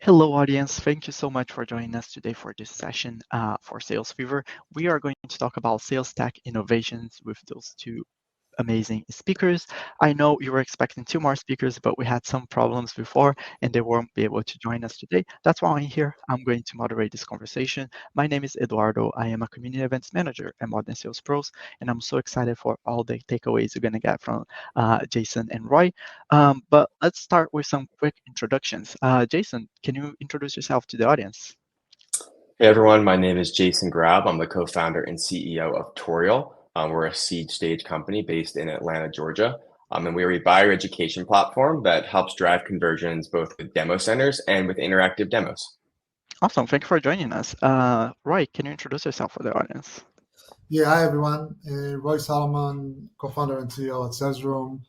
Hello, audience. Thank you so much for joining us today for this session for Sales Fever. We are going to talk about sales tech innovations with those two amazing speakers. I know you were expecting two more speakers, but we had some problems before and they won't be able to join us today. That's why I'm here. I'm going to moderate this conversation. My name is Eduardo. I am a community events manager at Modern Sales Pros, and I'm so excited for all the takeaways you're going to get from Jason and Roy. But let's start with some quick introductions. Jason, can you introduce yourself to the audience? Hey everyone, my name is Jason Grab. I'm the co-founder and CEO of Toriel. We're a seed stage company based in Atlanta, Georgia. And we are a buyer education platform that helps drive conversions both with demo centers and with interactive demos. Awesome. Thank you for joining us. Roy, can you introduce yourself for the audience? Yeah, hi everyone. Roy Salomon, co-founder and CEO at SalesRoom.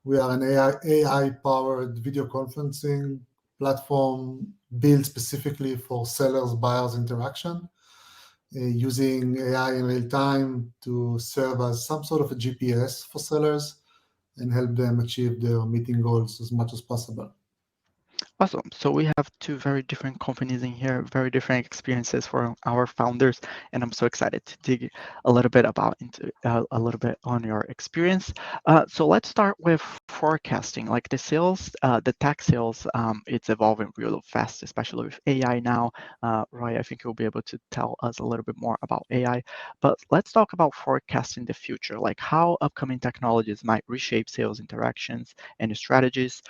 We are an AI-powered video conferencing platform built specifically for sellers, buyers interaction, using AI in real time to serve as some sort of a GPS for sellers and help them achieve their meeting goals as much as possible. Awesome. So we have two very different companies in here, very different experiences for our founders, and I'm so excited to dig a little bit into a little bit on your experience. So let's start with forecasting. Like the sales, the tech sales, it's evolving real fast, especially with AI now. Roy, I think you'll be able to tell us a little bit more about AI. But let's talk about forecasting the future, like how upcoming technologies might reshape sales interactions and strategies.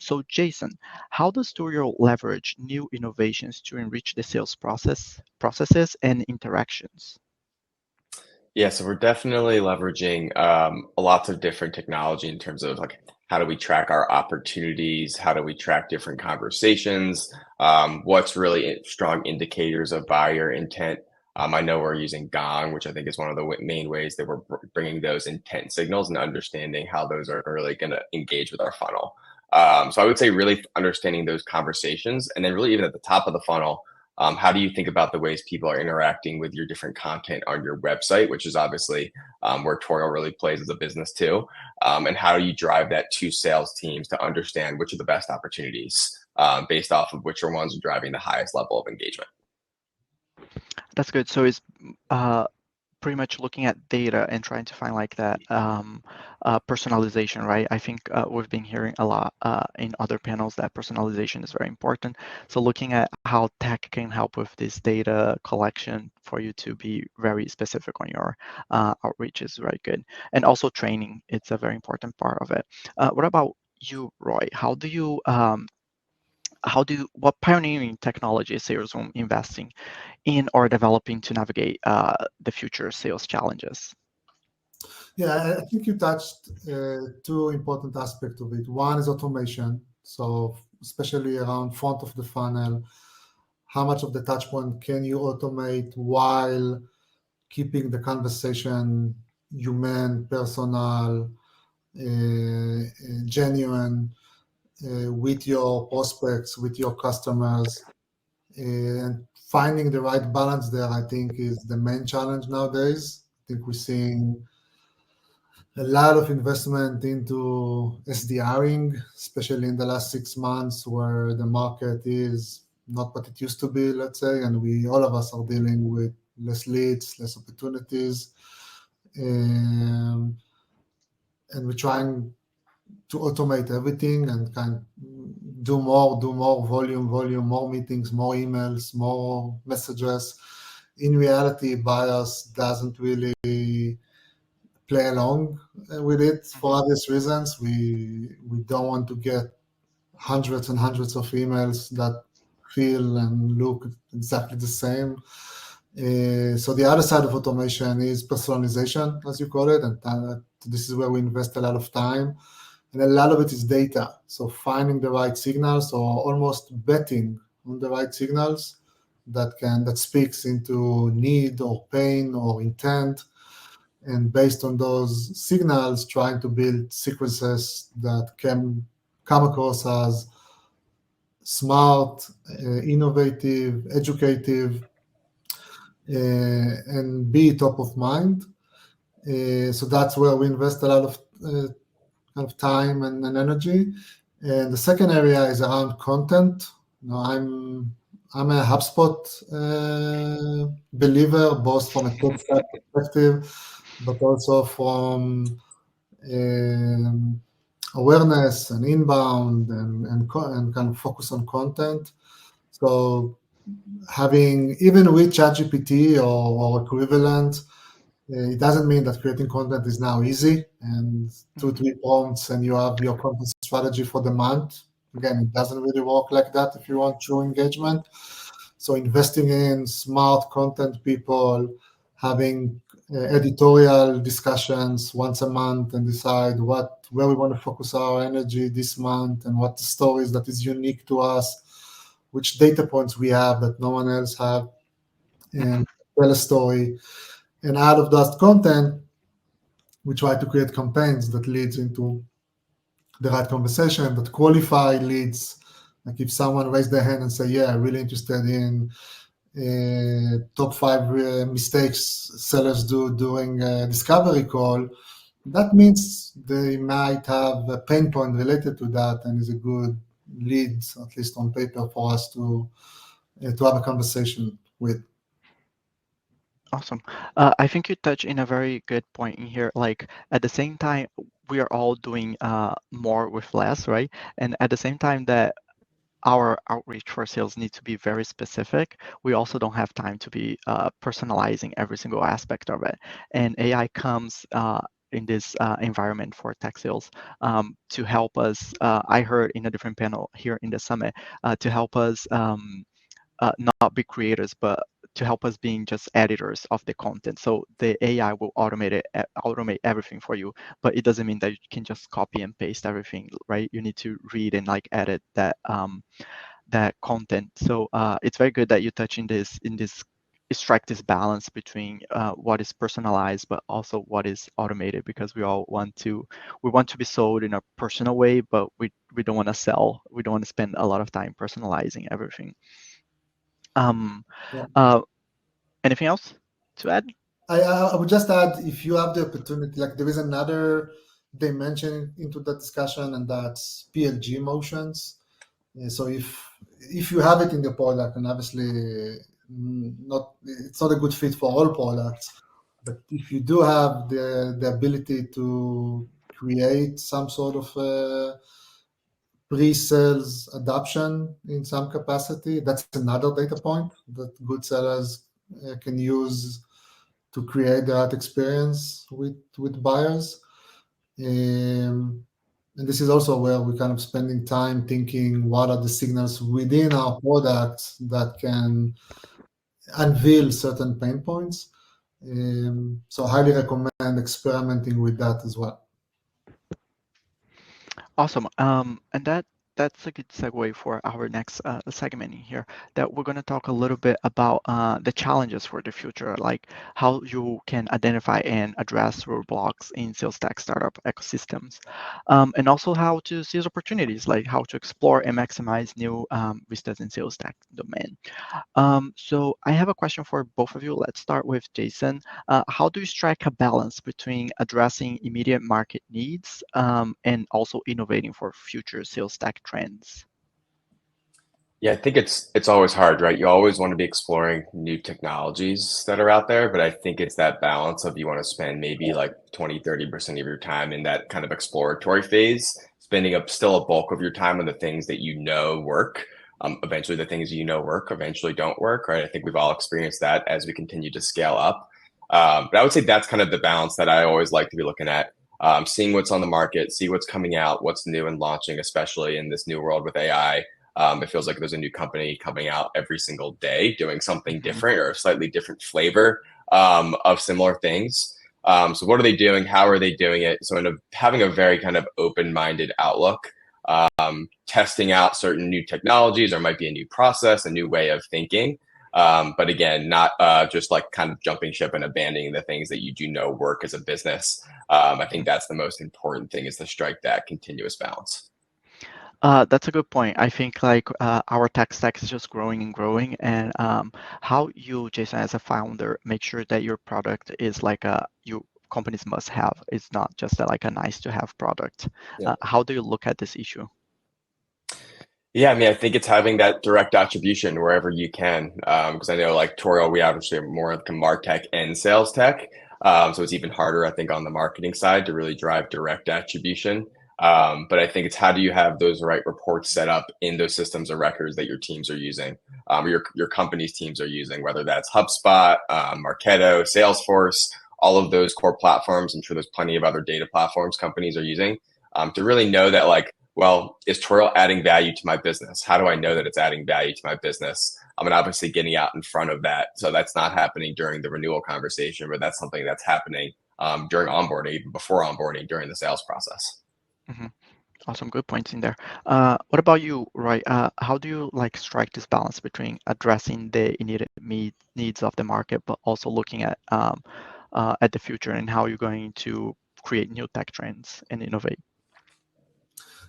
So Jason, how does Turiel leverage new innovations to enrich the sales processes and interactions? Yeah, so we're definitely leveraging lots of different technology in terms of like how do we track our opportunities, how do we track different conversations, what's really strong indicators of buyer intent. I know we're using Gong, which I think is one of the main ways that we're bringing those intent signals and understanding how those are really going to engage with our funnel. So I would say really understanding those conversations, and then really even at the top of the funnel, how do you think about the ways people are interacting with your different content on your website, which is obviously where Toriel really plays as a business too? And how do you drive that to sales teams to understand which are the best opportunities based off of which are ones are driving the highest level of engagement? That's good. So it's uh, pretty much looking at data and trying to find like that personalization, right? I think we've been hearing a lot in other panels that personalization is very important. So looking at how tech can help with this data collection for you to be very specific on your outreach is very good. And also training, it's a very important part of it. What about you, Roy? What pioneering technology is SalesRoom investing in or developing to navigate the future sales challenges? Yeah, I think you touched two important aspects of it. One is automation. So especially around front of the funnel, how much of the touch point can you automate while keeping the conversation human, personal, genuine with your prospects, with your customers, and finding the right balance there, I think, is the main challenge nowadays. I think we're seeing a lot of investment into SDRing, especially in the last 6 months, where the market is not what it used to be, let's say, and all of us are dealing with less leads, less opportunities, and we're trying to automate everything and kind of do more volume, more meetings, more emails, more messages. In reality, buyers doesn't really play along with it for Mhm. obvious reasons. We don't want to get hundreds and hundreds of emails that feel and look exactly the same. So the other side of automation is personalization, as you call it, and this is where we invest a lot of time, and a lot of it is data. So finding the right signals, or almost betting on the right signals that speaks into need or pain or intent, and based on those signals, trying to build sequences that can come across as smart, innovative, educative, and be top of mind. So that's where we invest a lot of kind of time and energy. And the second area is around content. No, I'm a HubSpot believer, both from a tech stack perspective, but also from um, awareness and inbound and kind of focus on content. So having even with ChatGPT or equivalent, it doesn't mean that creating content is now easy and two, Mhm. three prompts and you have your content strategy for the month. Again, it doesn't really work like that if you want true engagement. So investing in smart content people, having editorial discussions once a month and decide where we want to focus our energy this month and what the stories that is unique to us, which data points we have that no one else have, Mhm. and tell a story. And out of that content, we try to create campaigns that leads into the right conversation, that qualify leads. Like if someone raised their hand and say, "Yeah, I'm really interested in top five mistakes sellers do during a discovery call," that means they might have a pain point related to that, and is a good lead, at least on paper, for us to have a conversation with. Awesome. I think you touch in a very good point in here. Like at the same time, we are all doing more with less, right? And at the same time that our outreach for sales needs to be very specific, we also don't have time to be personalizing every single aspect of it. And AI comes in this environment for tech sales to help us. I heard in a different panel here in the summit to help us. Not be creators, but to help us being just editors of the content. So the AI will automate everything for you, but it doesn't mean that you can just copy and paste everything, right? You need to read and like edit that content. So it's very good that you touch in this strike this balance between what is personalized but also what is automated, because we want to be sold in a personal way, but we don't want to sell. We don't want to spend a lot of time personalizing everything. Um, Yeah. uh, Anything else to add? I would just add, if you have the opportunity, like there is another dimension into that discussion, and that's PLG motions. So if you have it in the product, and obviously not, it's not a good fit for all products, but if you do have the ability to create some sort of pre-sales adoption in some capacity, that's another data point that good sellers can use to create that experience with buyers. And this is also where we're kind of spending time thinking what are the signals within our products that can unveil certain pain points. So highly recommend experimenting with that as well. Awesome. And that's a good segue for our next segment in here. That we're going to talk a little bit about the challenges for the future, like how you can identify and address roadblocks in sales tech startup ecosystems, and also how to seize opportunities, like how to explore and maximize new vistas in sales tech domain. So I have a question for both of you. Let's start with Jason. How do you strike a balance between addressing immediate market needs and also innovating for future sales tech trends? Yeah, I think it's always hard, right? You always want to be exploring new technologies that are out there, but I think it's that balance of you want to spend maybe like 20, 30% of your time in that kind of exploratory phase, spending up still a bulk of your time on the things that you know work. Eventually the things you know work eventually don't work, right? I think we've all experienced that as we continue to scale up. But I would say that's kind of the balance that I always like to be looking at. Seeing what's on the market, see what's coming out, what's new and launching, especially in this new world with AI. It feels like there's a new company coming out every single day doing something Mhm. different or a slightly different flavor of similar things. So, what are they doing? How are they doing it? So, having a very kind of open minded outlook, testing out certain new technologies, or might be a new process, a new way of thinking. But again, not just like kind of jumping ship and abandoning the things that you do know work as a business. I think that's the most important thing, is to strike that continuous balance. That's a good point. I think like our tech stack is just growing and growing, and how you, Jason, as a founder, make sure that your product is like a you companies must have. It's not just like a nice to have product. Yeah. How do you look at this issue? Yeah, I mean, I think it's having that direct attribution wherever you can. Because I know, like Toriel, we obviously are more like MarTech and sales tech. So it's even harder, I think, on the marketing side to really drive direct attribution. But I think it's how do you have those right reports set up in those systems of records that your teams are using, or your company's teams are using, whether that's HubSpot, Marketo, Salesforce, all of those core platforms. I'm sure there's plenty of other data platforms companies are using to really know that, like, well, is Twirl adding value to my business? How do I know that it's adding value to my business? I'm obviously getting out in front of that. So that's not happening during the renewal conversation, but that's something that's happening during onboarding, even before onboarding, during the sales process. Hmm. Awesome, good points in there. What about you, Roy? How do you like strike this balance between addressing the immediate needs of the market, but also looking at the future and how you're going to create new tech trends and innovate?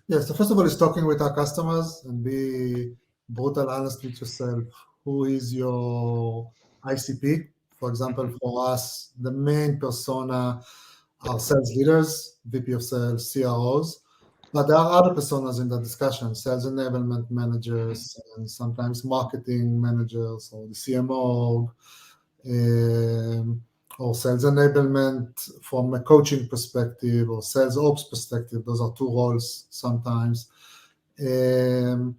Yeah, so first of all, is talking with our customers and be brutal honest with yourself. Who is your ICP? For example, Hmm. for us, the main persona are sales leaders, VP of sales, CROs, but there are other personas in the discussion, sales enablement Hmm. managers, and sometimes marketing managers, or the CMO, um, or sales enablement from a coaching perspective, or sales ops perspective. Those are two roles sometimes. Um,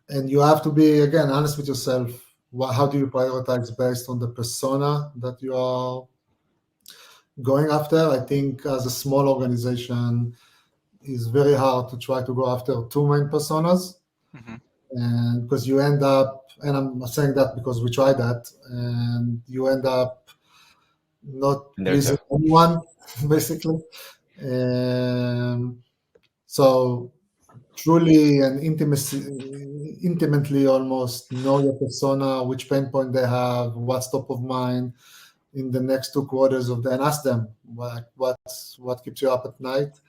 and you have to be, again, honest with yourself. How do you prioritize based on the persona that you are going after? I think as a small organization, it's very hard to try to go after two main personas, Hmm. and because you end up, and I'm saying that because we tried that, and you end up not No, pleasing too. anyone, basically. Um, so truly and intimately almost know your persona, which pain point they have, what's top of mind in the next 2 quarters of the, and ask them what keeps you up at night.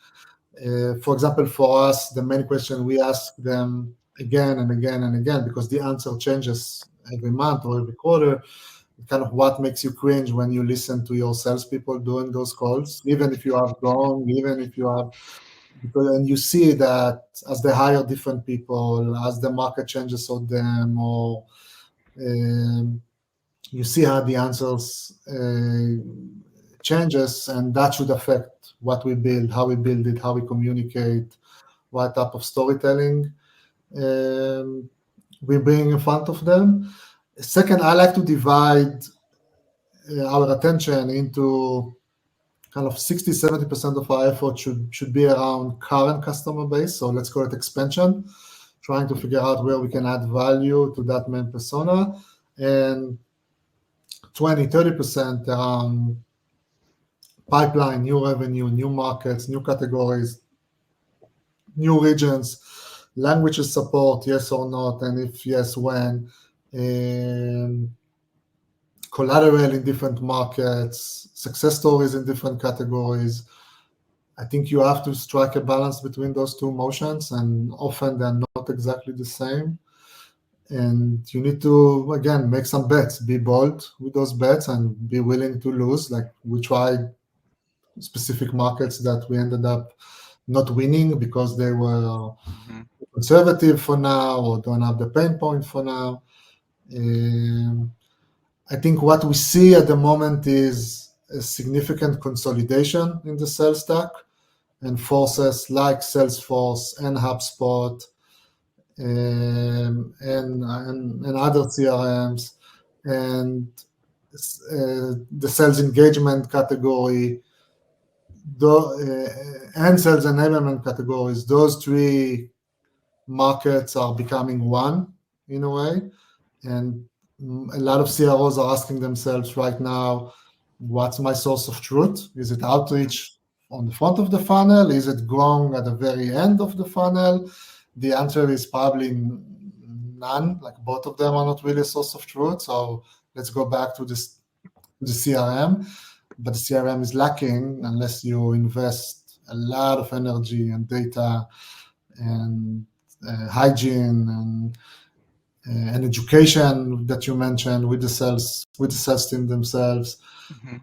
For example, for us, the main question we ask them again and again and again, because the answer changes every month or every quarter, kind of what makes you cringe when you listen to your salespeople doing those calls, even if you have grown, even if you have, because, and you see that as they hire different people, as the market changes on them, or um, you see how the answers changes, and that should affect what we build, how we build it, how we communicate, what type of storytelling um, we bring in front of them. Second, I like to divide our attention into kind of 60-70% of our effort should be around current customer base. So let's call it expansion, trying to figure out where we can add value to that main persona. And 20-30% around pipeline, new revenue, new markets, new categories, new regions, languages support, yes or not, and if yes, when, collateral in different markets, success stories in different categories. I think you have to strike a balance between those two motions, and often they're not exactly the same. And you need to, again, make some bets, be bold with those bets, and be willing to lose. Like we tried specific markets that we ended up not winning because they were Hmm. conservative for now or don't have the pain point for now. Um, I think what we see at the moment is a significant consolidation in the sales stack, and forces like Salesforce and HubSpot and other CRMs, and the sales engagement category, and sales enablement categories. Those three markets are becoming one in a way, and a lot of CROs are asking themselves right now, what's my source of truth? Is it outreach on the front of the funnel? Is it growing at the very end of the funnel? The answer is probably none. Like both of them are not really a source of truth. So let's go back to this the CRM, but the CRM is lacking unless you invest a lot of energy and data and hygiene and education that you mentioned with the sales team themselves. Hmm.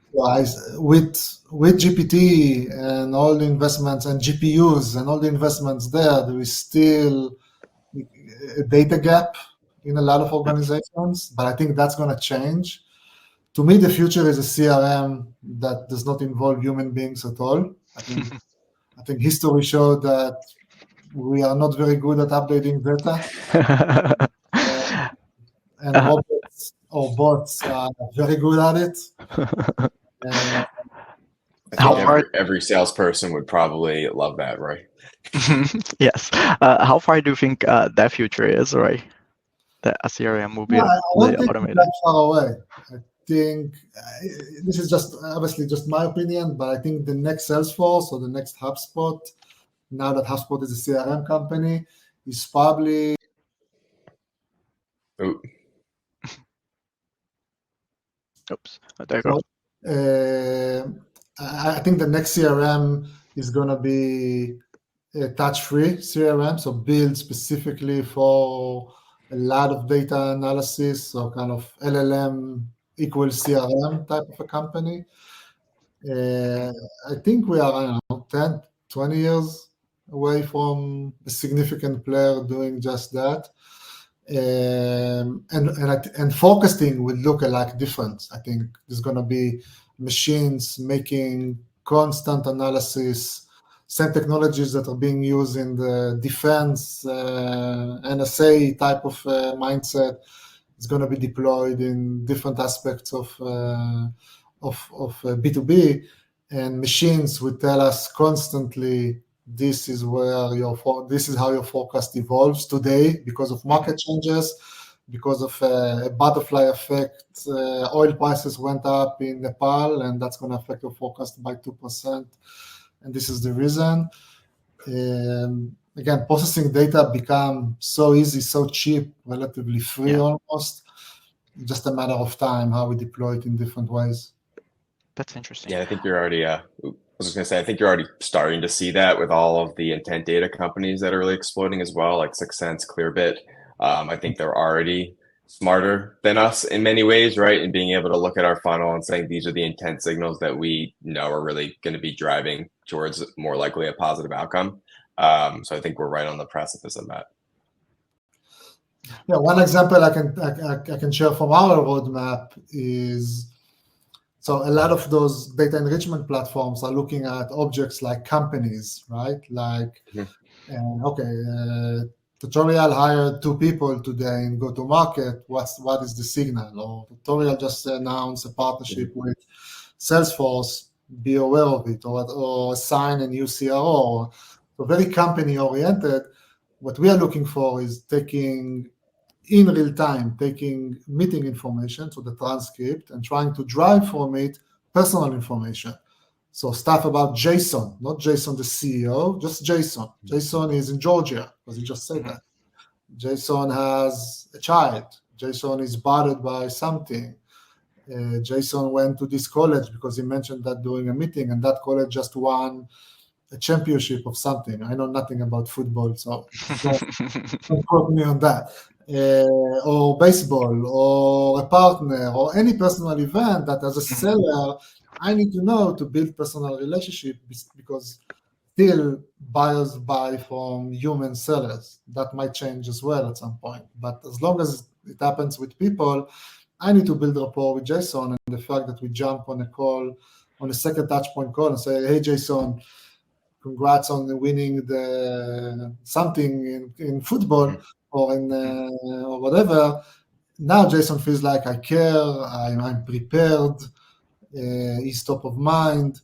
With GPT and all the investments and GPUs and all the investments there is still a data gap in a lot of organizations, but I think that's going to change. To me, the future is a CRM that does not involve human beings at all. I think history showed that we are not very good at updating data, and Uh, robots or bots are very good at it. Uh, I how think so every salesperson would probably love that, right? yes. How far do you think that future is, right? That a CRM will no, be I fully don't think it's automated. that far away. I think this is just obviously just my opinion, but I think the next Salesforce or the next HubSpot, now that HubSpot is a CRM company, is probably Ooh, Oops. There you go. so. I think the next CRM is going to be a touch-free CRM, so built specifically for a lot of data analysis, so kind of LLM equals CRM type of a company. I think we are, I don't know, 10, 20 years away from a significant player doing just that. And forecasting will look a lot different. I think there's going to be machines making constant analysis, same technologies that are being used in the defense, NSA type of mindset. It's going to be deployed in different aspects of B2B, and machines will tell us constantly this is this is how your forecast evolves today because of market changes, because of a butterfly effect. Oil prices went up in Nepal, and that's going to affect your forecast by 2%. And this is the reason. Again, processing data become so easy, so cheap, relatively free Yeah, almost. Just a matter of time how we deploy it in different ways. that's interesting. yeah, I think you're already. I was just gonna say, I think you're already starting to see that with all of the intent data companies that are really exploding as well, like 6sense, Clearbit. I think they're already smarter than us in many ways, right? And being able to look at our funnel and saying these are the intent signals that we know are really going to be driving towards more likely a positive outcome. So I think we're right on the precipice of that. Yeah, one example I can share from our roadmap is, so a lot of those data enrichment platforms are looking at objects like companies, right? Like, Tutorial hired 2 people today in go-to-market. What is the signal? Or Tutorial just announced a partnership with Salesforce. Be aware of it, or assign a new CRO. So very company-oriented. What we are looking for is taking in real time, taking meeting information, so the transcript, and trying to drive from it personal information. So stuff about Jason, not Jason the CEO, just Jason. Jason is in Georgia, because he just said that. Jason has a child. Jason is bothered by something. Jason went to this college because he mentioned that during a meeting, and that college just won a championship of something. I know nothing about football, so don't quote me on that. Or baseball, or a partner, or any personal event that as a seller, I need to know to build personal relationship, because still buyers buy from human sellers. That might change as well at some point. But as long as it happens with people, I need to build rapport with Jason, and the fact that we jump on a call, on a second touch point call, and say, hey, Jason, congrats on winning the something in football or in or whatever. Now Jason feels like I care, I'm prepared, he's top of mind,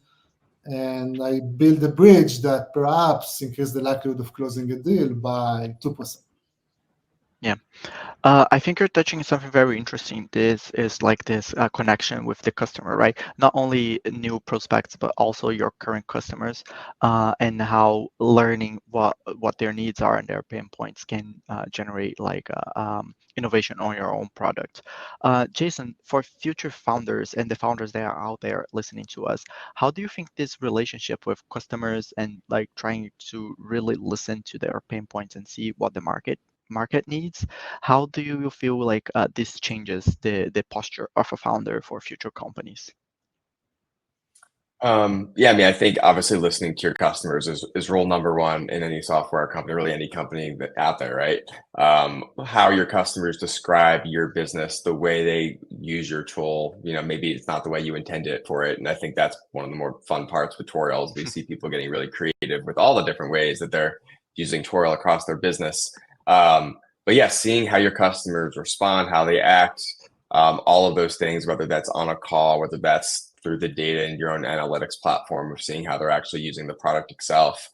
and I build a bridge that perhaps increase the likelihood of closing a deal by 2%. Yeah. I think you're touching something very interesting. This is like this connection with the customer, right? Not only new prospects, but also your current customers, and how learning what their needs are and their pain points can generate like innovation on your own product. Jason, for future founders and the founders that are out there listening to us, how do you think this relationship with customers and like trying to really listen to their pain points and see what the market needs, how do you feel like this changes the posture of a founder for future companies? Yeah, I mean, I think obviously listening to your customers is rule number one in any software company, really any company out there, right? How your customers describe your business, the way they use your tool, maybe it's not the way you intended it for it. And I think that's one of the more fun parts with tutorials. We see people getting really creative with all the different ways that they're using tutorial across their business. But yeah, seeing how your customers respond, how they act, all of those things, whether that's on a call, whether that's through the data in your own analytics platform, of seeing how they're actually using the product itself.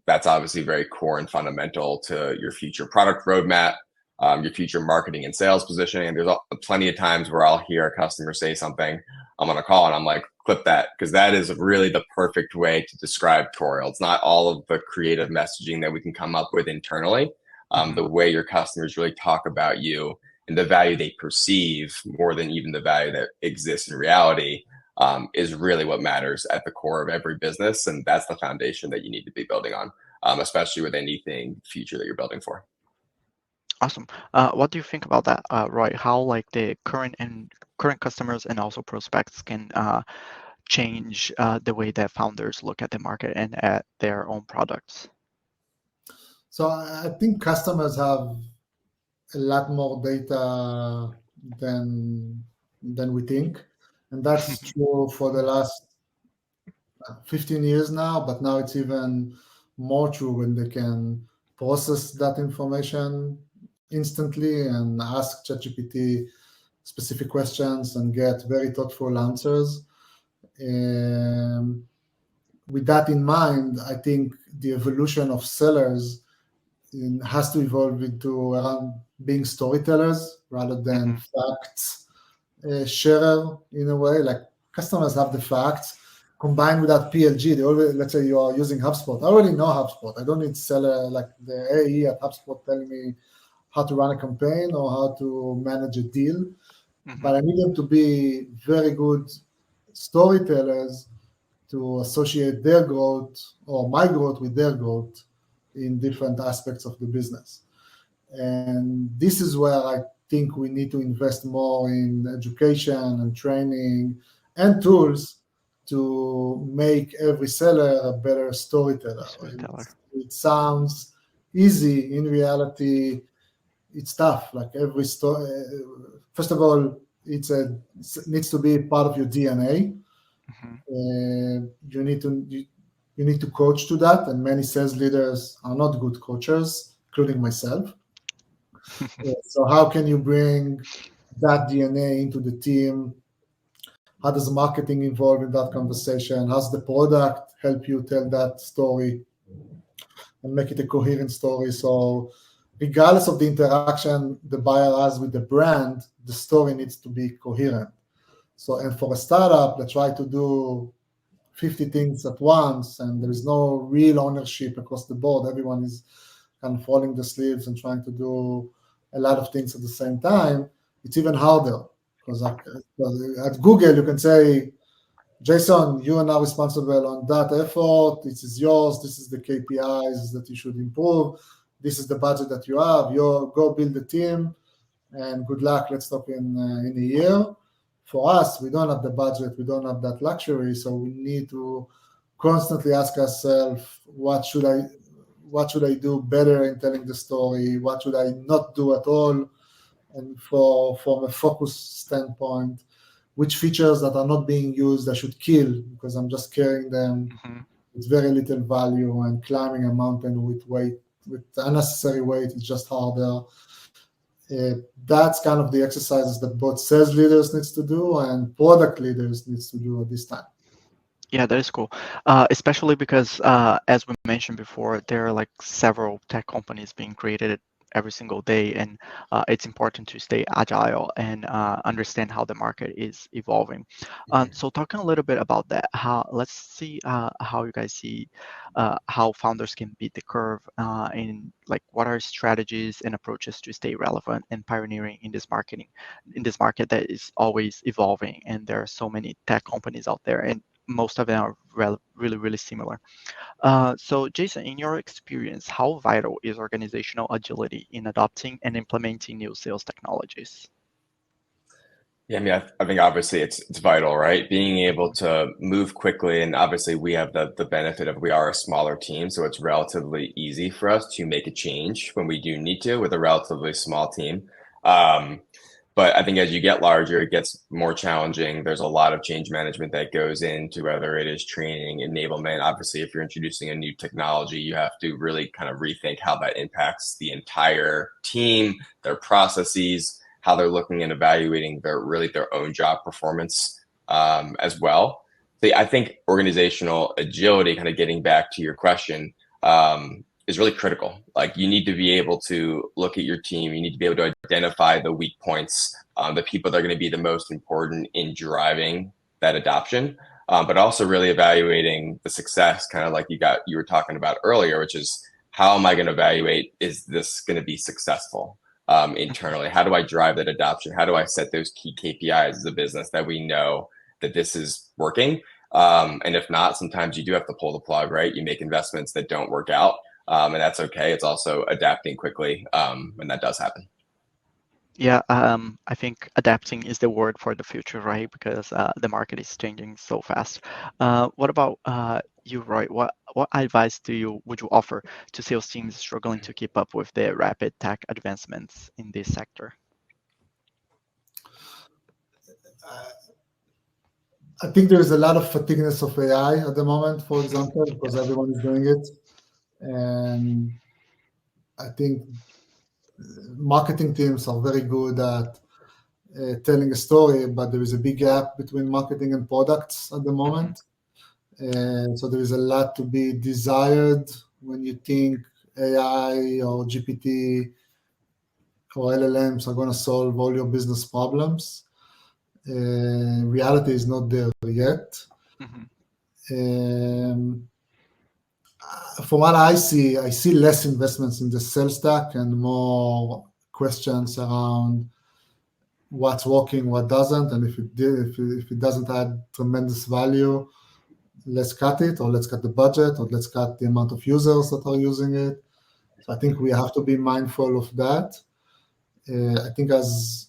That's obviously very core and fundamental to your future product roadmap, your future marketing and sales positioning. And there's plenty of times where I'll hear a customer say something, I'm on a call and I'm like, clip that, because that is really the perfect way to describe tutorial. It's not all of the creative messaging that we can come up with internally. The way your customers really talk about you and the value they perceive more than even the value that exists in reality is really what matters at the core of every business. And that's the foundation that you need to be building on, especially with anything future that you're building for. Awesome. What do you think about that, Roy? How like the current customers and also prospects can change the way that founders look at the market and at their own products? So I think customers have a lot more data than we think, and that's true for the last 15 years now. But now it's even more true when they can process that information instantly and ask ChatGPT specific questions and get very thoughtful answers. Um, with that in mind, I think the evolution of sellers has to evolve into around being storytellers rather than facts sharer in a way. Like customers have the facts combined with that PLG. They always, let's say you are using HubSpot. I already know HubSpot. I don't need seller like the AE at HubSpot telling me how to run a campaign or how to manage a deal. But I need them to be very good storytellers to associate their growth or my growth with their growth in different aspects of the business. And this is where I think we need to invest more in education and training and tools to make every seller a better storyteller. Storyteller. It sounds easy. In reality, it's tough. Like every story, first of all, it needs to be part of your DNA. You need to coach to that, and many sales leaders are not good coaches, including myself. So how can you bring that DNA into the team? How does marketing involve in that conversation? How's the product help you tell that story and make it a coherent story? So regardless of the interaction the buyer has with the brand, the story needs to be coherent. So, and for a startup that try to do 50 things at once and there is no real ownership across the board, everyone is kind of rolling the sleeves and trying to do a lot of things at the same time, it's even harder. Because at Google, you can say, Jason, you are now responsible on that effort. This is yours. This is the KPIs that you should improve. This is the budget that you have. You go build a team, and good luck. Let's talk in a year. For us, we don't have the budget. We don't have that luxury. So we need to constantly ask ourselves, what should I do better in telling the story? What should I not do at all? And from a focus standpoint, which features that are not being used I should kill because I'm just carrying them with very little value, and climbing a mountain with unnecessary weight is just harder. That's kind of the exercises that both sales leaders needs to do and product leaders needs to do at this time. Yeah, that is cool. Especially because, as we mentioned before, there are like several tech companies being created every single day, and it's important to stay agile and understand how the market is evolving. So talking a little bit about that, let's see how you guys see how founders can beat the curve in like what are strategies and approaches to stay relevant and pioneering in this market that is always evolving, and there are so many tech companies out there, and most of them are really, really similar. So Jason, in your experience, how vital is organizational agility in adopting and implementing new sales technologies? Yeah, I mean, I think obviously it's vital, right? Being able to move quickly, and obviously we have the benefit of we are a smaller team, so it's relatively easy for us to make a change when we do need to with a relatively small team. Um, but I think as you get larger, it gets more challenging. There's a lot of change management that goes into whether it is training, enablement. Obviously, if you're introducing a new technology, you have to really kind of rethink how that impacts the entire team, their processes, how they're looking and evaluating their own job performance as well. So I think organizational agility, kind of getting back to your question, is really critical. Like you need to be able to look at your team. You need to be able to identify the weak points, the people that are going to be the most important in driving that adoption, but also really evaluating the success, kind of like you were talking about earlier, which is how am I going to evaluate, is this going to be successful internally? How do I drive that adoption? How do I set those key KPIs as a business that we know that this is working? And if not, sometimes you do have to pull the plug, right? You make investments that don't work out, and that's okay. It's also adapting quickly when that does happen. Yeah, I think adapting is the word for the future, right? Because the market is changing so fast. What about you, Roy? What advice would you offer to sales teams struggling to keep up with the rapid tech advancements in this sector? I think there is a lot of fatigueness of AI at the moment, for example, because everyone is doing it. And I think marketing teams are very good at telling a story, but there is a big gap between marketing and products at the moment. And so there is a lot to be desired when you think AI or GPT or LLMs are going to solve all your business problems. Reality is not there yet. From what I see less investments in the sales stack and more questions around what's working, what doesn't, and if it doesn't add tremendous value, let's cut it, or let's cut the budget, or let's cut the amount of users that are using it. So I think we have to be mindful of that. I think as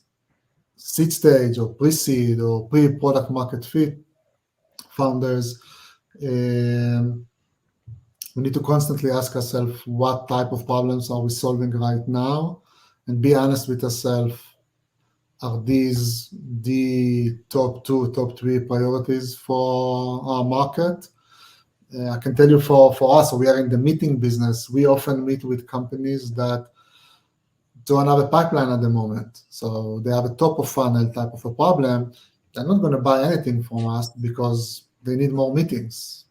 seed stage or pre-seed or pre-product market fit founders, we need to constantly ask ourselves what type of problems are we solving right now, and be honest with ourselves. Are these the top 2, top 3 priorities for our market? I can tell you for us, we are in the meeting business. We often meet with companies that don't have a pipeline at the moment. So they have a top of funnel type of a problem. They're not going to buy anything from us because they need more meetings.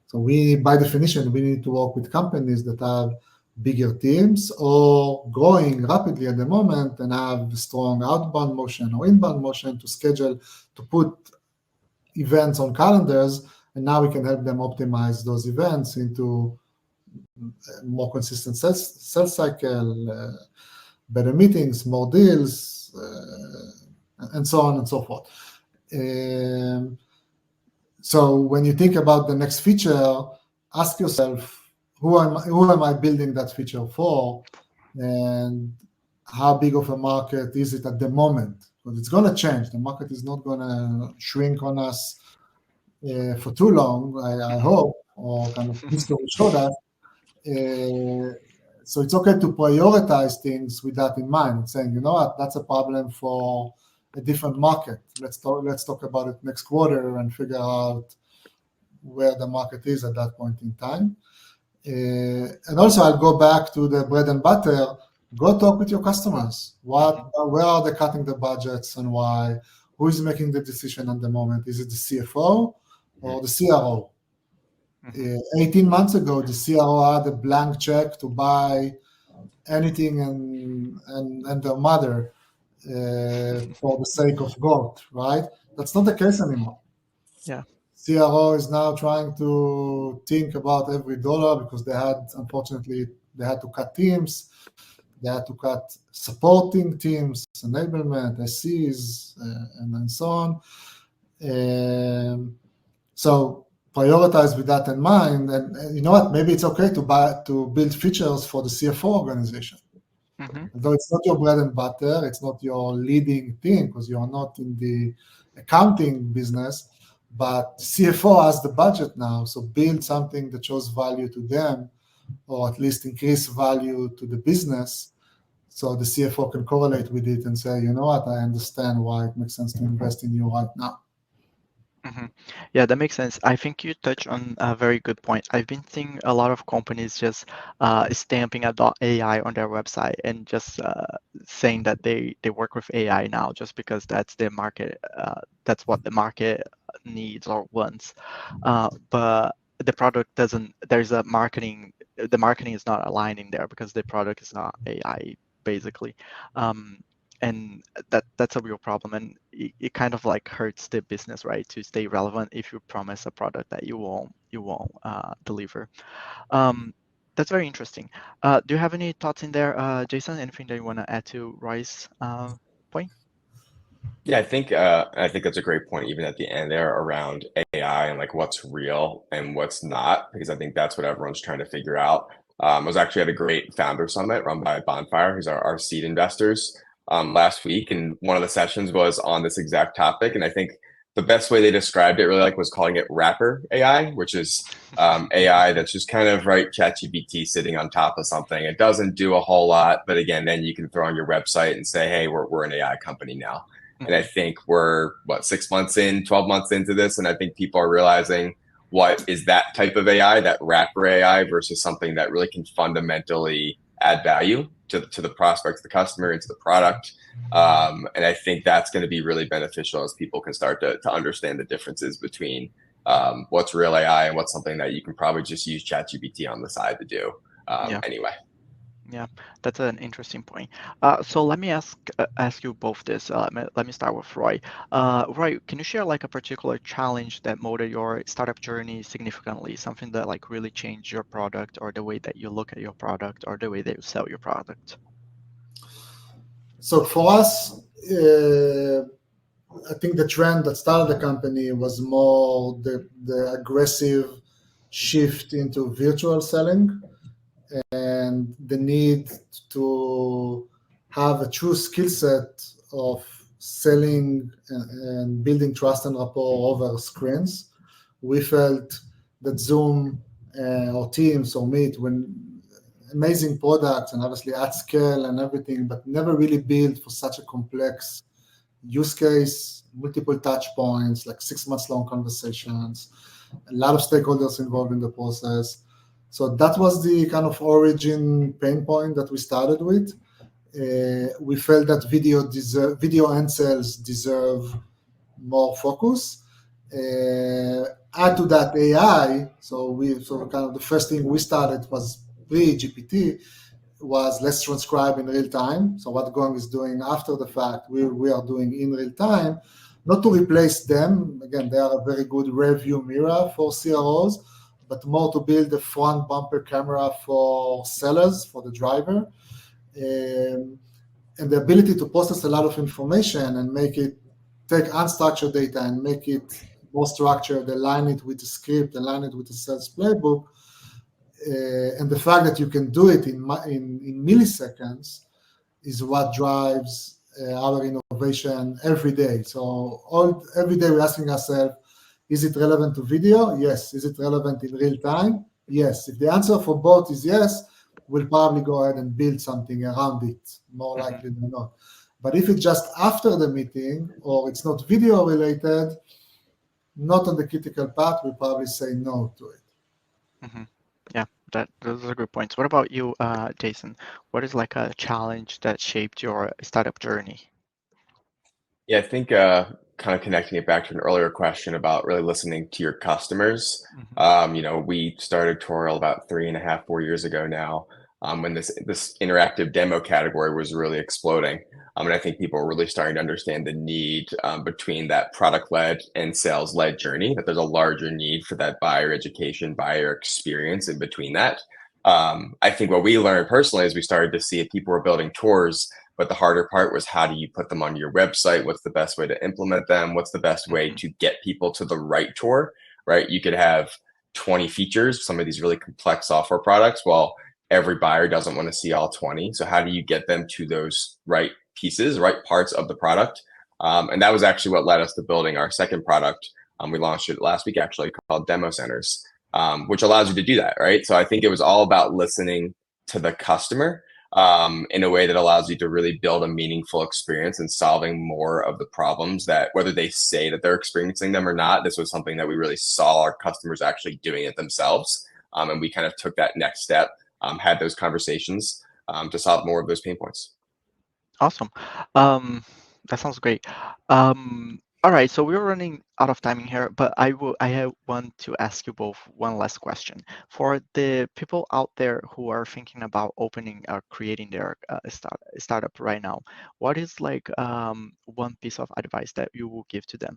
So by definition, we need to work with companies that have bigger teams or growing rapidly at the moment and have strong outbound motion or inbound motion to schedule, to put events on calendars. And now we can help them optimize those events into a more consistent sales cycle, better meetings, more deals, and so on and so forth. So when you think about the next feature, ask yourself, who am I building that feature for, and how big of a market is it at the moment? Because it's going to change. The market is not going to shrink on us for too long, I hope, or kind of history will show that. So it's okay to prioritize things with that in mind, saying, you know what, that's a problem for a different market. Let's talk about it next quarter and figure out where the market is at that point in time. And also, I'll go back to the bread and butter. Go talk with your customers. Where are they cutting the budgets and why? Who is making the decision at the moment? Is it the CFO or the CRO? 18 months ago, the CRO had a blank check to buy anything and their mother for the sake of growth, right? That's not the case anymore. Yeah. CRO is now trying to think about every dollar because unfortunately, they had to cut teams. They had to cut supporting teams, enablement, SCs, and so on. So prioritize with that in mind. And you know what? Maybe it's okay to build features for the CFO organization. Though it's not your bread and butter, it's not your leading thing because you're not in the accounting business, but CFO has the budget now. So build something that shows value to them, or at least increase value to the business. So the CFO can correlate with it and say, you know what, I understand why it makes sense to invest in you right now. Yeah, that makes sense. I think you touch on a very good point. I've been seeing a lot of companies just stamping a .ai on their website and just saying that they work with AI now just because that's the market, that's what the market needs or wants. But the product doesn't, there's a marketing, the marketing is not aligning there because the product is not AI basically. And that's a real problem, and it kind of like hurts the business, right, to stay relevant if you promise a product that you won't deliver. That's very interesting. Do you have any thoughts in there, Jason? Anything that you want to add to Roy's point? Yeah, I think that's a great point, even at the end there around AI and like what's real and what's not, because I think that's what everyone's trying to figure out. I was actually at a great founder summit run by Bonfire, who's our seed investors, last week, and one of the sessions was on this exact topic. And I think the best way they described it really like was calling it wrapper AI, which is AI that's just kind of right ChatGPT sitting on top of something. It doesn't do a whole lot, but again, then you can throw on your website and say, hey, we're an AI company now. And I think we're 6 months in, 12 months into this, and I think people are realizing what is that type of AI, that wrapper AI, versus something that really can fundamentally add value to the prospect, the customer, into the product. And I think that's going to be really beneficial as people can start to understand the differences between what's real AI and what's something that you can probably just use ChatGPT on the side to do anyway. Yeah, that's an interesting point. So let me ask you both this. Let me start with Roy. Roy, can you share like a particular challenge that molded your startup journey significantly? Something that like really changed your product, or the way that you look at your product, or the way that you sell your product? So for us, I think the trend that started the company was more the aggressive shift into virtual selling and the need to have a true skill set of selling and building trust and rapport over screens. We felt that Zoom or Teams or Meet, when amazing products and obviously at scale and everything, but never really built for such a complex use case, multiple touch points, like 6 months long conversations, a lot of stakeholders involved in the process. So that was the kind of origin pain point that we started with. We felt that video and sales deserve more focus. Add to that AI. So kind of the first thing we started was pre-GPT, was let's transcribe in real time. So what Gong is doing after the fact, we are doing in real time, not to replace them. Again, they are a very good review mirror for CROs, but more to build a front bumper camera for sellers, for the driver. And the ability to process a lot of information and take unstructured data and make it more structured, align it with the script, align it with the sales playbook. And the fact that you can do it in milliseconds is what drives our innovation every day. So every day we're asking ourselves, is it relevant to video? Yes. Is it relevant in real time? Yes. If the answer for both is yes, we'll probably go ahead and build something around it, more likely than not. But if it's just after the meeting or it's not video related, not on the critical path, we'll probably say no to it. Yeah, those are good points. What about you, Jason? What is like a challenge that shaped your startup journey? Yeah, I think kind of connecting it back to an earlier question about really listening to your customers. We started Toriel about 3.5, 4 years ago now, when this interactive demo category was really exploding. And I think people are really starting to understand the need between that product-led and sales-led journey, that there's a larger need for that buyer education, buyer experience in between that. I think what we learned personally is we started to see if people were building tours, but the harder part was how do you put them on your website? What's the best way to implement them? What's the best way to get people to the right tour, right? You could have 20 features, some of these really complex software products. Well, every buyer doesn't want to see all 20. So how do you get them to those right pieces, right parts of the product? And that was actually what led us to building our second product. We launched it last week, actually, called Demo Centers, which allows you to do that, right? So I think it was all about listening to the customer in a way that allows you to really build a meaningful experience and solving more of the problems that, whether they say that they're experiencing them or not, this was something that we really saw our customers actually doing it themselves. And we kind of took that next step, had those conversations to solve more of those pain points. Awesome. That sounds great. All right, so we're running out of time in here, but I want to ask you both one last question. For the people out there who are thinking about opening or creating their startup right now, what is like one piece of advice that you will give to them?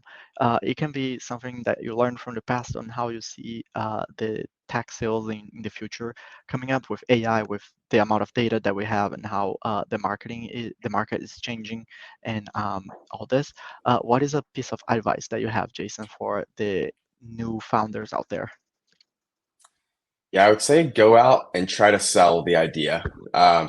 It can be something that you learned from the past on how you see the tech sales in the future coming up with AI, with the amount of data that we have and how the market is changing and all this. What is a piece of advice that you have, Jason, for the new founders out there? Yeah, I would say go out and try to sell the idea.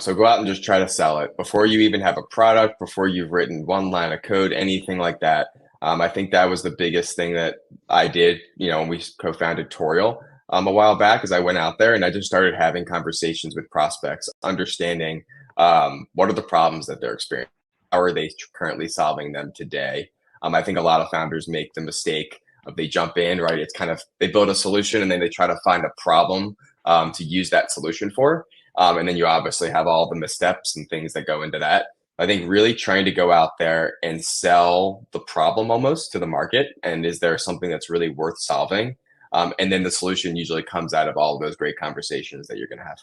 So go out and just try to sell it before you even have a product, before you've written one line of code, anything like that. I think that was the biggest thing that I did, when we co-founded Toriel a while back, is I went out there and I just started having conversations with prospects, understanding what are the problems that they're experiencing, how are they currently solving them today. I think a lot of founders make the mistake of they jump in, right? It's kind of, they build a solution and then they try to find a problem to use that solution for. And then you obviously have all the missteps and things that go into that. I think really trying to go out there and sell the problem almost to the market. And is there something that's really worth solving? And then the solution usually comes out of all of those great conversations that you're going to have.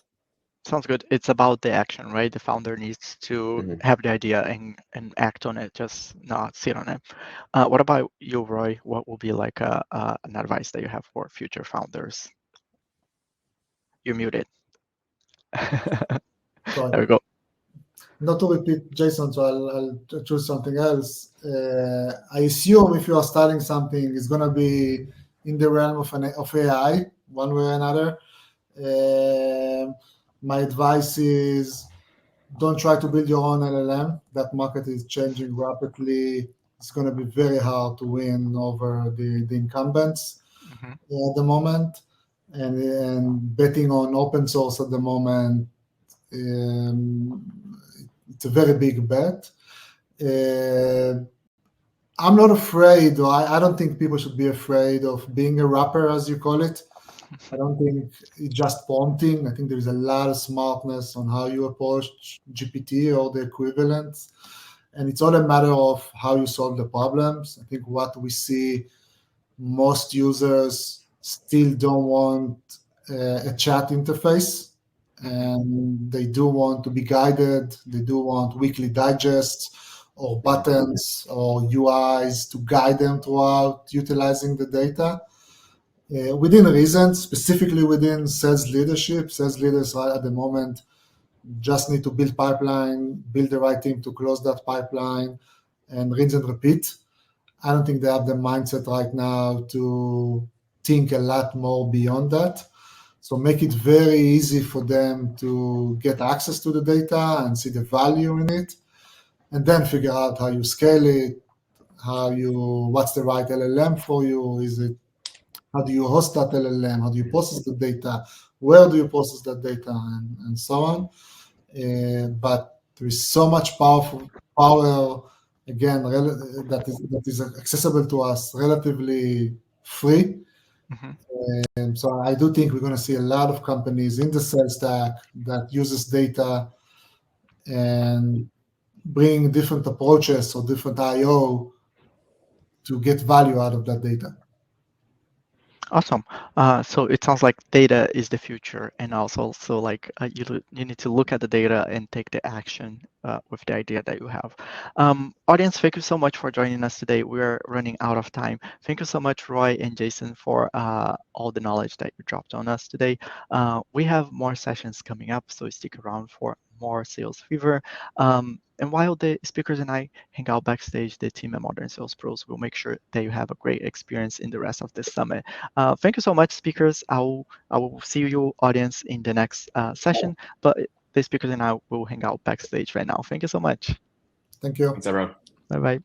Sounds good. It's about the action, right? The founder needs to have the idea and act on it, just not sit on it. What about you, Roy? What will be like an advice that you have for future founders? You're muted. So There we go. not to repeat Jason, so I'll choose something else. I assume if you are starting something, it's going to be in the realm of AI, one way or another. My advice is don't try to build your own LLM. That market is changing rapidly. It's going to be very hard to win over the incumbents at the moment. And betting on open source at the moment, it's a very big bet. I'm not afraid, or I don't think people should be afraid of being a rapper, as you call it. I don't think it's just prompting. I think there is a lot of smartness on how you approach GPT or the equivalents. And it's all a matter of how you solve the problems. I think what we see, most users still don't want a chat interface, and they do want to be guided. They do want weekly digests or buttons or UIs to guide them throughout utilizing the data. Within reason, specifically within sales leadership, sales leaders at the moment just need to build pipeline, build the right team to close that pipeline, and rinse and repeat. I don't think they have the mindset right now to think a lot more beyond that. So make it very easy for them to get access to the data and see the value in it, and then figure out how you scale it, what's the right LLM for you. How do you host that LLM? How do you process the data? Where do you process that data? And so on. But there is so much power, again, that is accessible to us, relatively free. And so I do think we're going to see a lot of companies in the sales stack that uses data and bring different approaches or different IO to get value out of that data. Awesome. So it sounds like data is the future, and also like you need to look at the data and take the action with the idea that you have. Audience, thank you so much for joining us today. We're running out of time. Thank you so much, Roy and Jason, for all the knowledge that you dropped on us today. We have more sessions coming up, so stick around for more Sales Fever. And while the speakers and I hang out backstage, the team at Modern Sales Pros will make sure that you have a great experience in the rest of this summit. Thank you so much, speakers. I will see you, audience, in the next session. But the speakers and I will hang out backstage right now. Thank you so much. Thank you. Thanks, everyone. Bye bye.